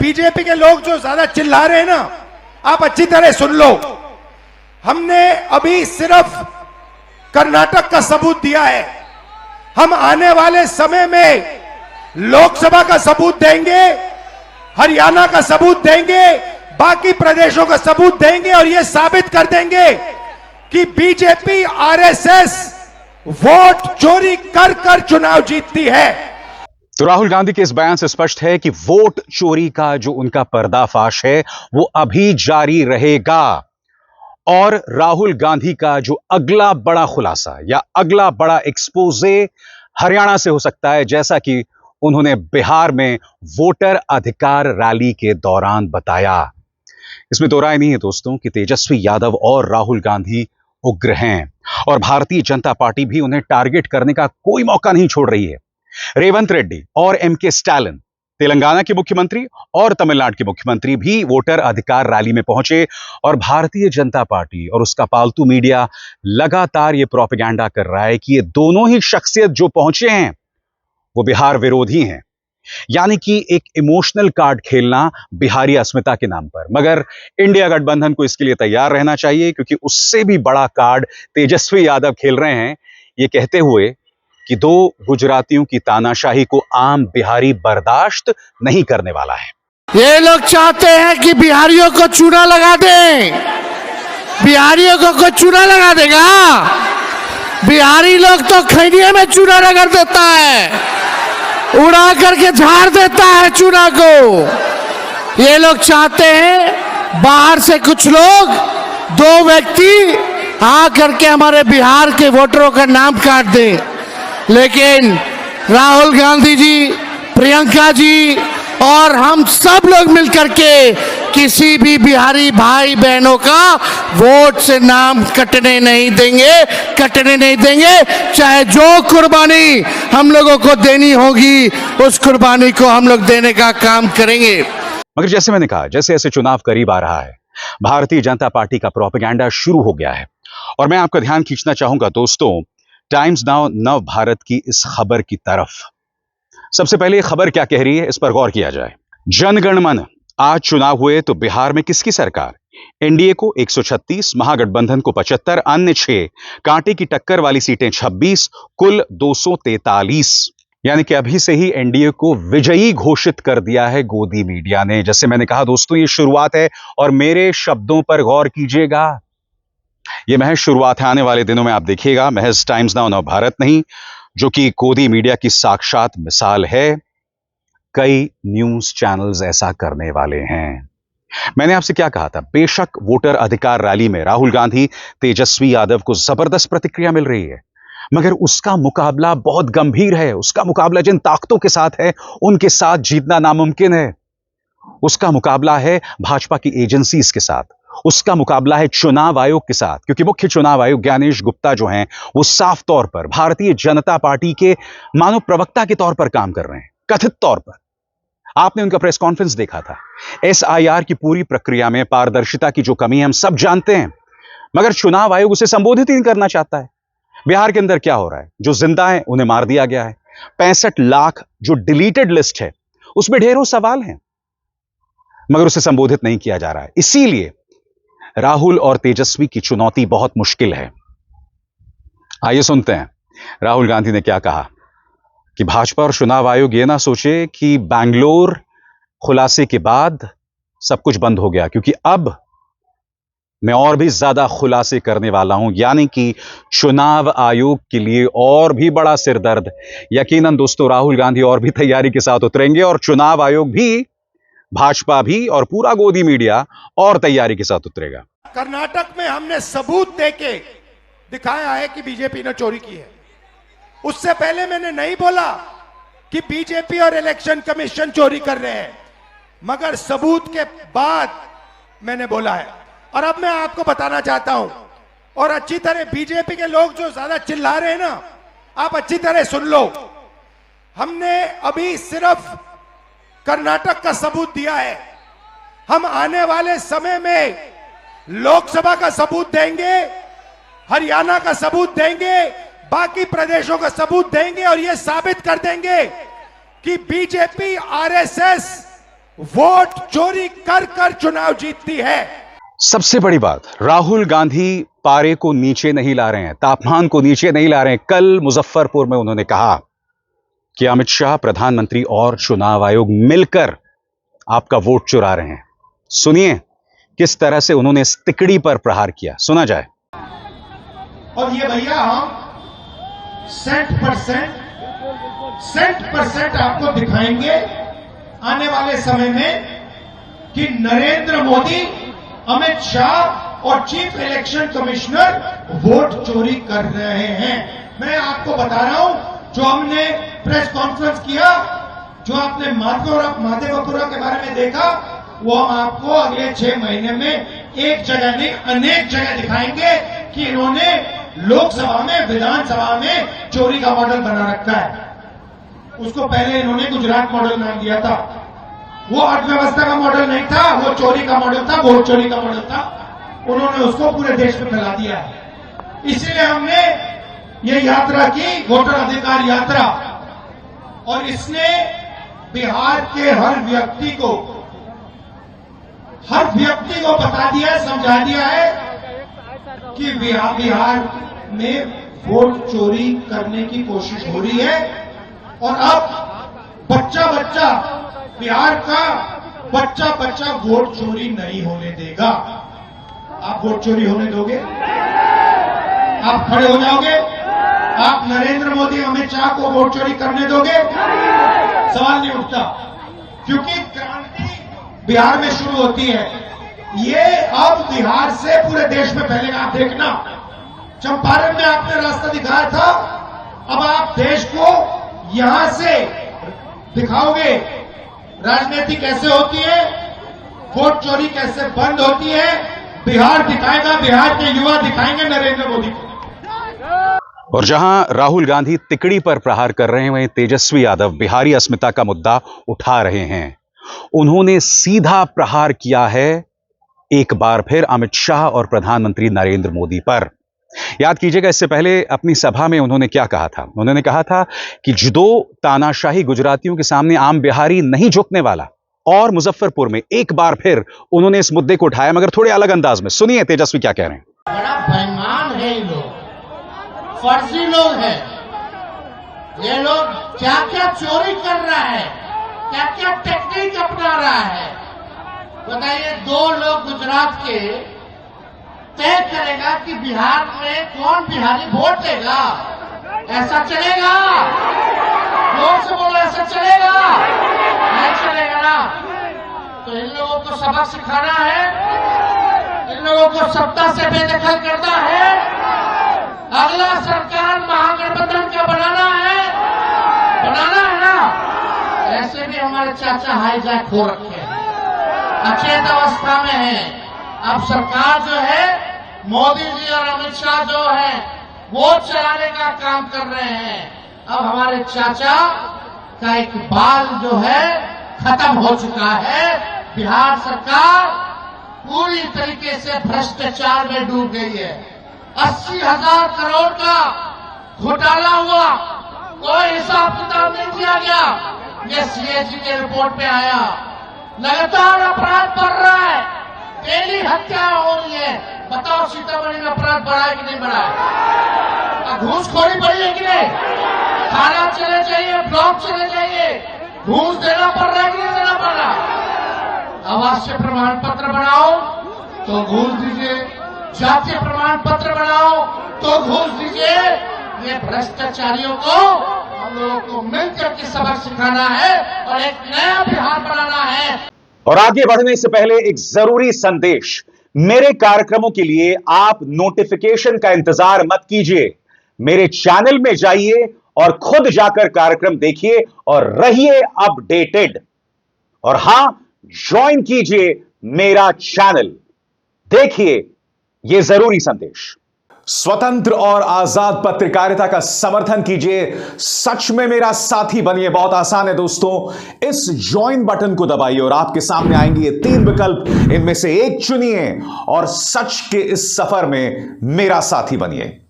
BJP के लोग जो ज्यादा चिल्ला रहे हैं ना, आप अच्छी तरह सुन लो। हमने अभी सिर्फ कर्नाटक का सबूत दिया है, हम आने वाले समय में लोकसभा का सबूत देंगे, हरियाणा का सबूत देंगे, बाकी प्रदेशों का सबूत देंगे और यह साबित कर देंगे कि बीजेपी आरएसएस वोट चोरी कर कर चुनाव जीतती है। तो राहुल गांधी के इस बयान से स्पष्ट है कि वोट चोरी का जो उनका पर्दाफाश है वो अभी जारी रहेगा और राहुल गांधी का जो अगला बड़ा खुलासा या अगला बड़ा एक्सपोजे हरियाणा से हो सकता है, जैसा कि उन्होंने बिहार में वोटर अधिकार रैली के दौरान बताया। इसमें दो राय नहीं है दोस्तों कि तेजस्वी यादव और राहुल गांधी उग्र हैं और भारतीय जनता पार्टी भी उन्हें टारगेट करने का कोई मौका नहीं छोड़ रही है। रेवंत रेड्डी और एमके स्टालिन, तेलंगाना के मुख्यमंत्री और तमिलनाडु के मुख्यमंत्री भी वोटर अधिकार रैली में पहुंचे और भारतीय जनता पार्टी और उसका पालतू मीडिया लगातार यह प्रोपेगेंडा कर रहा है कि ये दोनों ही शख्सियत जो पहुंचे हैं वो बिहार विरोधी हैं, यानी कि एक इमोशनल कार्ड खेलना बिहारी अस्मिता के नाम पर। मगर इंडिया गठबंधन को इसके लिए तैयार रहना चाहिए, क्योंकि उससे भी बड़ा कार्ड तेजस्वी यादव खेल रहे हैं, ये कहते हुए कि दो गुजरातियों की तानाशाही को आम बिहारी बर्दाश्त नहीं करने वाला है। ये लोग चाहते हैं कि बिहारियों को चूना लगा दें। बिहारियों को चूना लगा देगा? बिहारी लोग तो खैनिया में चूना रगड़ देता है, उड़ा करके झाड़ देता है चूना को। ये लोग चाहते हैं बाहर से कुछ लोग, दो व्यक्ति आ करके हमारे बिहार के वोटरों का नाम काट दें, लेकिन राहुल गांधी जी, प्रियंका जी और हम सब लोग मिलकर के किसी भी बिहारी भाई बहनों का वोट से नाम कटने नहीं देंगे। चाहे जो कुर्बानी हम लोगों को देनी होगी उस कुर्बानी को हम लोग देने का काम करेंगे। मगर जैसे मैंने कहा, जैसे ऐसे चुनाव करीब आ रहा है, भारतीय जनता पार्टी का प्रोपेगेंडा शुरू हो गया है और मैं आपका ध्यान खींचना चाहूंगा दोस्तों टाइम्स नाउ नव भारत की इस खबर की तरफ। सबसे पहले ये खबर क्या कह रही है, इस पर गौर किया जाए। जनगण मन, आज चुनाव हुए तो बिहार में किसकी सरकार? एनडीए को 136, महागठबंधन को 75, अन्य 6, कांटे की टक्कर वाली सीटें 26, कुल 243। यानी कि अभी से ही एनडीए को विजयी घोषित कर दिया है गोदी मीडिया ने। जैसे मैंने कहा दोस्तों, ये शुरुआत है और मेरे शब्दों पर गौर कीजिएगा, ये महज शुरुआत है। आने वाले दिनों में आप देखिएगा महज टाइम्स नाउ नव भारत नहीं, जो कि गोदी मीडिया की साक्षात मिसाल है, कई न्यूज चैनल्स ऐसा करने वाले हैं। मैंने आपसे क्या कहा था? बेशक वोटर अधिकार रैली में राहुल गांधी, तेजस्वी यादव को जबरदस्त प्रतिक्रिया मिल रही है, मगर उसका मुकाबला बहुत गंभीर है। उसका मुकाबला जिन ताकतों के साथ है उनके साथ जीतना नामुमकिन है। उसका मुकाबला है भाजपा की एजेंसीज के साथ, उसका मुकाबला है चुनाव आयोग के साथ, क्योंकि मुख्य चुनाव आयोग ज्ञानेश गुप्ता जो हैं वो साफ तौर पर भारतीय जनता पार्टी के मानव प्रवक्ता के तौर पर काम कर रहे हैं, कथित तौर पर। आपने उनका प्रेस कॉन्फ्रेंस देखा था। एसआईआर की पूरी प्रक्रिया में पारदर्शिता की जो कमी है हम सब जानते हैं, मगर चुनाव आयोग उसे संबोधित ही नहीं करना चाहता है। बिहार के अंदर क्या हो रहा है? जो जिंदा है उन्हें मार दिया गया है। 65 लाख जो डिलीटेड लिस्ट है उसमें ढेरों सवाल हैं, मगर उसे संबोधित नहीं किया जा रहा है। इसीलिए राहुल और तेजस्वी की चुनौती बहुत मुश्किल है। आइए सुनते हैं राहुल गांधी ने क्या कहा कि भाजपा और चुनाव आयोग ये ना सोचे कि बैंगलोर खुलासे के बाद सब कुछ बंद हो गया, क्योंकि अब मैं और भी ज्यादा खुलासे करने वाला हूं, यानी कि चुनाव आयोग के लिए और भी बड़ा सिरदर्द। यकीनन दोस्तों राहुल गांधी और भी तैयारी के साथ उतरेंगे और चुनाव आयोग भी, भाजपा भी और पूरा गोदी मीडिया और तैयारी के साथ उतरेगा। कर्नाटक में हमने सबूत देके दिखाया है कि बीजेपी ने चोरी की है। उससे पहले मैंने नहीं बोला कि बीजेपी और इलेक्शन कमीशन चोरी कर रहे हैं, मगर सबूत के बाद मैंने बोला है। और अब मैं आपको बताना चाहता हूं, और अच्छी तरह बीजेपी के लोग जो ज्यादा चिल्ला रहे हैं ना, आप अच्छी तरह सुन लो। हमने अभी सिर्फ कर्नाटक का सबूत दिया है, हम आने वाले समय में लोकसभा का सबूत देंगे, हरियाणा का सबूत देंगे, बाकी प्रदेशों का सबूत देंगे और यह साबित कर देंगे कि बीजेपी आरएसएस वोट चोरी कर कर चुनाव जीतती है। सबसे बड़ी बात, राहुल गांधी पारे को नीचे नहीं ला रहे हैं, तापमान को नीचे नहीं ला रहे हैं। कल मुजफ्फरपुर में उन्होंने कहा कि अमित शाह, प्रधानमंत्री और चुनाव आयोग मिलकर आपका वोट चुरा रहे हैं। सुनिए किस तरह से उन्होंने इस तिकड़ी पर प्रहार किया, सुना जाए। और ये भैया हम 100% आपको दिखाएंगे आने वाले समय में कि नरेंद्र मोदी, अमित शाह और चीफ इलेक्शन कमिश्नर वोट चोरी कर रहे हैं। मैं आपको बता रहा हूं, जो हमने प्रेस कॉन्फ्रेंस किया, जो आपने माधेपुरा के बारे में देखा, वो हम आपको अगले 6 महीने में एक जगह नहीं अनेक जगह दिखाएंगे कि इन्होंने लोकसभा में, विधानसभा में चोरी का मॉडल बना रखा है। उसको पहले इन्होंने गुजरात मॉडल नाम दिया था। वो अर्थव्यवस्था का मॉडल नहीं था, वो चोरी का मॉडल था, वोट चोरी का मॉडल था। उन्होंने उसको पूरे देश में फैला दिया है। इसीलिए हमने ये यात्रा की, वोटर अधिकार यात्रा, और इसने बिहार के हर व्यक्ति को बता दिया है, समझा दिया है कि बिहार में वोट चोरी करने की कोशिश हो रही है। और अब बच्चा बिहार का बच्चा वोट चोरी नहीं होने देगा। आप वोट चोरी होने दोगे? आप खड़े हो जाओगे? आप नरेंद्र मोदी, अमित शाह को वोट चोरी करने दोगे? सवाल नहीं उठता, क्योंकि क्रांति बिहार में शुरू होती है। ये अब बिहार से पूरे देश में फैलेगा। आप देखना, चंपारण में आपने रास्ता दिखाया था, अब आप देश को यहां से दिखाओगे राजनीति कैसे होती है, वोट चोरी कैसे बंद होती है। बिहार दिखाएगा, बिहार के युवा दिखाएंगे नरेंद्र मोदी को। और जहां राहुल गांधी तिकड़ी पर प्रहार कर रहे हैं, वहीं तेजस्वी यादव बिहारी अस्मिता का मुद्दा उठा रहे हैं। उन्होंने सीधा प्रहार किया है एक बार फिर अमित शाह और प्रधानमंत्री नरेंद्र मोदी पर। याद कीजिएगा, इससे पहले अपनी सभा में उन्होंने क्या कहा था। उन्होंने कहा था कि जुदो तानाशाही गुजरातियों के सामने आम बिहारी नहीं झुकने वाला। और मुजफ्फरपुर में एक बार फिर उन्होंने इस मुद्दे को उठाया, मगर थोड़े अलग अंदाज में। सुनिए तेजस्वी क्या कह रहे हैं। बड़ा बेईमान है ये लोग, फर्जी लोग हैं ये लोग। क्या क्या चोरी कर रहा है, क्या क्या टेक्निक अपना रहा है। बताइए, 2 लोग गुजरात के तय करेगा कि बिहार में कौन बिहारी वोट देगा। ऐसा चलेगा? जोर से बोलो, ऐसा चलेगा? नहीं चलेगा ना। तो इन लोगों को सबक सिखाना है, इन लोगों को सत्ता से बेदखल करना है। अगला सरकार महागठबंधन का बनाना है ना। ऐसे भी हमारे चाचा हाईजैक हो रखे हैं, अचेत अवस्था में है। अब सरकार जो है, मोदी जी और अमित शाह जो है, वो चलाने का काम कर रहे हैं। अब हमारे चाचा का एक बाल जो है खत्म हो चुका है। बिहार सरकार पूरी तरीके से भ्रष्टाचार में डूब गई है। 80,000 करोड़ का घोटाला हुआ, कोई हिसाब किताब नहीं किया गया। ये सीएजी के रिपोर्ट में आया। लगातार अपराध बढ़ रहा है, डेली हत्या हो रही है। बताओ, सीतामढ़ी में अपराध बढ़ा है कि नहीं बढ़ा है? घूसखोरी बढ़ी है कि नहीं? थाना चले जाइए, ब्लॉक चले जाइए, घूस देना पड़ रहा है कि नहीं देना पड़ रहा? आवासीय प्रमाण पत्र बनाओ तो घूस दीजिए, जातीय प्रमाण पत्र बनाओ तो घूस दीजिए। ये भ्रष्टाचारियों को हम लोगों को मिलकर के सबक सिखाना है और एक नया बिहार बनाना है। और आगे बढ़ने से पहले एक जरूरी संदेश। मेरे कार्यक्रमों के लिए आप नोटिफिकेशन का इंतजार मत कीजिए, मेरे चैनल में जाइए और खुद जाकर कार्यक्रम देखिए और रहिए अपडेटेड। और हां, ज्वाइन कीजिए मेरा चैनल, देखिए यह जरूरी संदेश। स्वतंत्र और आजाद पत्रकारिता का समर्थन कीजिए, सच में मेरा साथी बनिए। बहुत आसान है दोस्तों, इस ज्वाइन बटन को दबाइए और आपके सामने आएंगे ये 3 विकल्प, इनमें से एक चुनिए और सच के इस सफर में मेरा साथी बनिए।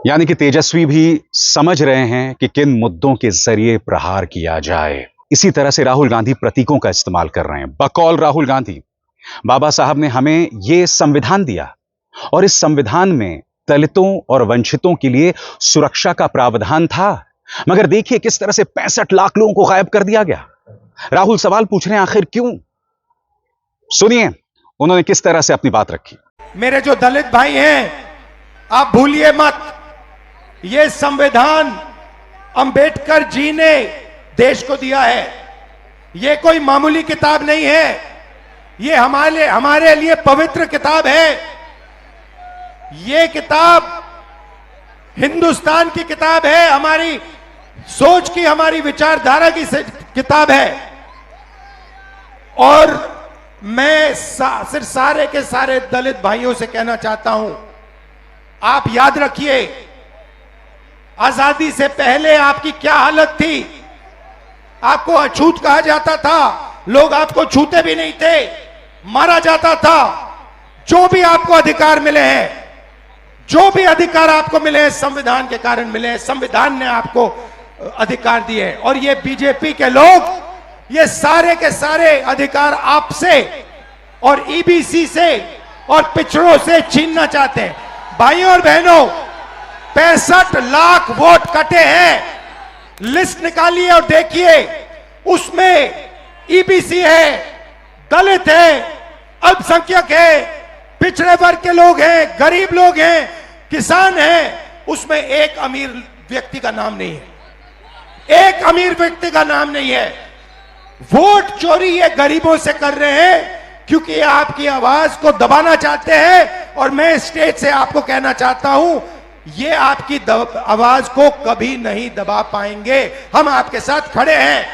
यानी कि तेजस्वी भी समझ रहे हैं कि किन मुद्दों के जरिए प्रहार किया जाए। इसी तरह से राहुल गांधी प्रतीकों का इस्तेमाल कर रहे हैं। बकौल राहुल गांधी, बाबा साहब ने हमें यह संविधान दिया और इस संविधान में दलितों और वंचितों के लिए सुरक्षा का प्रावधान था, मगर देखिए किस तरह से 65 लाख लोगों को गायब कर दिया गया। राहुल सवाल पूछ रहे हैं, आखिर क्यों? सुनिए उन्होंने किस तरह से अपनी बात रखी। मेरे जो दलित भाई हैं, आप भूलिए मत, यह संविधान अंबेडकर जी ने देश को दिया है। यह कोई मामूली किताब नहीं है, यह हमारे लिए पवित्र किताब है। यह किताब हिंदुस्तान की किताब है, हमारी सोच की, हमारी विचारधारा की किताब है। और मैं सिर्फ सारे के सारे दलित भाइयों से कहना चाहता हूं, आप याद रखिए, आजादी से पहले आपकी क्या हालत थी। आपको अछूत कहा जाता था, लोग आपको छूते भी नहीं थे, मारा जाता था। जो भी आपको अधिकार मिले हैं, जो भी अधिकार आपको मिले हैं, संविधान के कारण मिले हैं। संविधान ने आपको अधिकार दिए हैं और ये बीजेपी के लोग ये सारे के सारे अधिकार आपसे और ईबीसी से और पिछड़ों से छीनना चाहते हैं। भाइयों और बहनों, 65 लाख वोट कटे हैं। लिस्ट निकालिए और देखिए, उसमें ईबीसी है, दलित है, अल्पसंख्यक है, पिछड़े वर्ग के लोग हैं, गरीब लोग हैं, किसान हैं। उसमें एक अमीर व्यक्ति का नाम नहीं है, एक अमीर व्यक्ति का नाम नहीं है। वोट चोरी ये गरीबों से कर रहे हैं क्योंकि ये आपकी आवाज को दबाना चाहते हैं। और मैं स्टेज से आपको कहना चाहता हूं, ये आपकी आवाज को कभी नहीं दबा पाएंगे। हम आपके साथ खड़े हैं।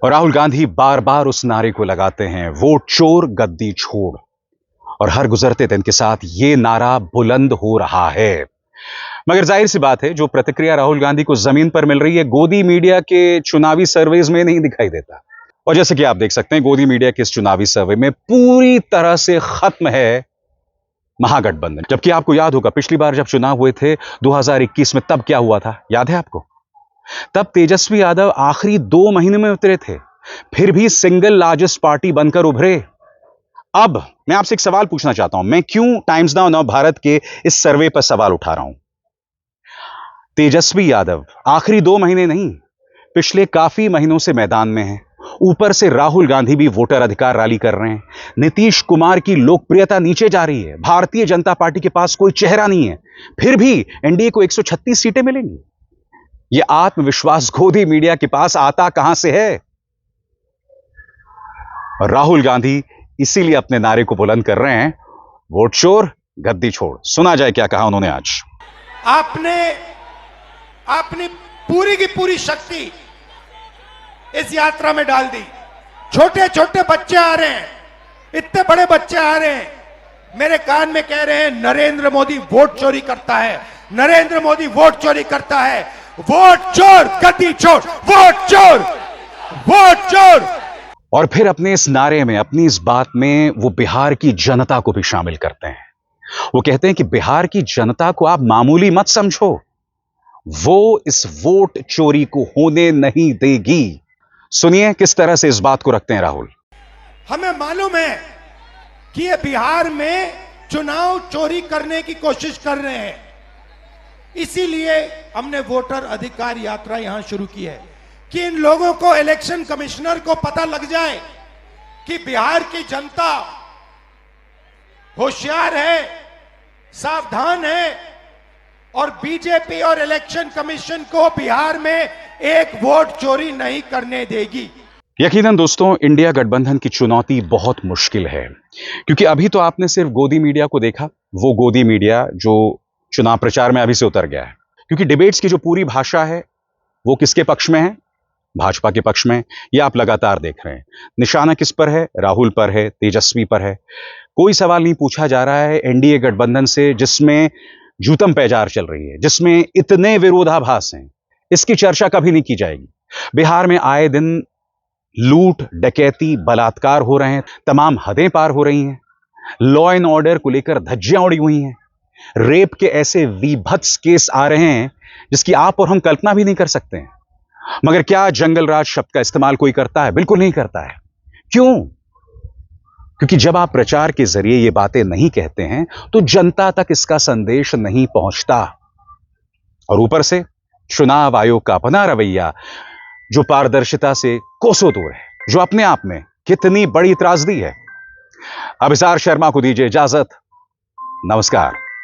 और राहुल गांधी बार बार उस नारे को लगाते हैं, वोट चोर गद्दी छोड़, और हर गुजरते दिन के साथ ये नारा बुलंद हो रहा है। मगर जाहिर सी बात है, जो प्रतिक्रिया राहुल गांधी को जमीन पर मिल रही है, गोदी मीडिया के चुनावी सर्वेज में नहीं दिखाई देता। और जैसे कि आप देख सकते हैं, गोदी मीडिया के इस चुनावी सर्वे में पूरी तरह से खत्म है महागठबंधन। जबकि आपको याद होगा, पिछली बार जब चुनाव हुए थे 2021 में, तब क्या हुआ था, याद है आपको? तब तेजस्वी यादव आखिरी 2 महीने में उतरे थे, फिर भी सिंगल लार्जेस्ट पार्टी बनकर उभरे। अब मैं आपसे एक सवाल पूछना चाहता हूं, मैं क्यों टाइम्स नाउ नव भारत के इस सर्वे पर सवाल उठा रहा हूं। तेजस्वी यादव आखिरी 2 महीने नहीं, पिछले काफी महीनों से मैदान में हैं। ऊपर से राहुल गांधी भी वोटर अधिकार रैली कर रहे हैं। नीतीश कुमार की लोकप्रियता नीचे जा रही है। भारतीय जनता पार्टी के पास कोई चेहरा नहीं है, फिर भी एनडीए को 136 सीटें मिलेंगी। यह आत्मविश्वास गोदी मीडिया के पास आता कहां से है? और राहुल गांधी इसीलिए अपने नारे को बुलंद कर रहे हैं, वोट चोर गद्दी छोड़। सुना जाए क्या कहा उन्होंने आज। आपने पूरी की पूरी शक्ति इस यात्रा में डाल दी। छोटे छोटे बच्चे आ रहे हैं, इतने बड़े बच्चे आ रहे हैं, मेरे कान में कह रहे हैं नरेंद्र मोदी वोट चोरी करता है, नरेंद्र मोदी वोट चोरी करता है। वोट चोर गद्दी छोड़, वोट चोर, वोट चोर। और फिर अपने इस नारे में, अपनी इस बात में वो बिहार की जनता को भी शामिल करते हैं। वो कहते हैं कि बिहार की जनता को आप मामूली मत समझो, वो इस वोट चोरी को होने नहीं देगी। सुनिए किस तरह से इस बात को रखते हैं राहुल। हमें मालूम है कि ये बिहार में चुनाव चोरी करने की कोशिश कर रहे हैं, इसीलिए हमने वोटर अधिकार यात्रा यहां शुरू की है कि इन लोगों को, इलेक्शन कमिश्नर को पता लग जाए कि बिहार की जनता होशियार है, सावधान है और बीजेपी और इलेक्शन कमीशन को बिहार में एक वोट चोरी नहीं करने देगी। यकीनन दोस्तों, इंडिया गठबंधन की चुनौती बहुत मुश्किल है, क्योंकि अभी तो आपने सिर्फ गोदी मीडिया को देखा, वो गोदी मीडिया जो चुनाव प्रचार में अभी से उतर गया है। क्योंकि डिबेट्स की जो पूरी भाषा है वो किसके पक्ष में है? भाजपा के पक्ष में। ये आप लगातार देख रहे हैं। निशाना किस पर है? राहुल पर है, तेजस्वी पर है। कोई सवाल नहीं पूछा जा रहा है एनडीए गठबंधन से जिसमें जूतम पैजार चल रही है, जिसमें इतने विरोधाभास हैं, इसकी चर्चा कभी नहीं की जाएगी। बिहार में आए दिन लूट, डकैती, बलात्कार हो रहे हैं, तमाम हदें पार हो रही हैं, लॉ एंड ऑर्डर को लेकर धज्जियां उड़ी हुई हैं, रेप के ऐसे विभत्स केस आ रहे हैं जिसकी आप और हम कल्पना भी नहीं कर सकते हैं। मगर क्या जंगलराज शब्द का इस्तेमाल कोई करता है? बिल्कुल नहीं करता है। क्यों? क्योंकि जब आप प्रचार के जरिए ये बातें नहीं कहते हैं तो जनता तक इसका संदेश नहीं पहुंचता। और ऊपर से चुनाव आयोग का अपना रवैया जो पारदर्शिता से कोसों दूर है, जो अपने आप में कितनी बड़ी त्रासदी है। अभिसार शर्मा को दीजिए इजाजत। नमस्कार।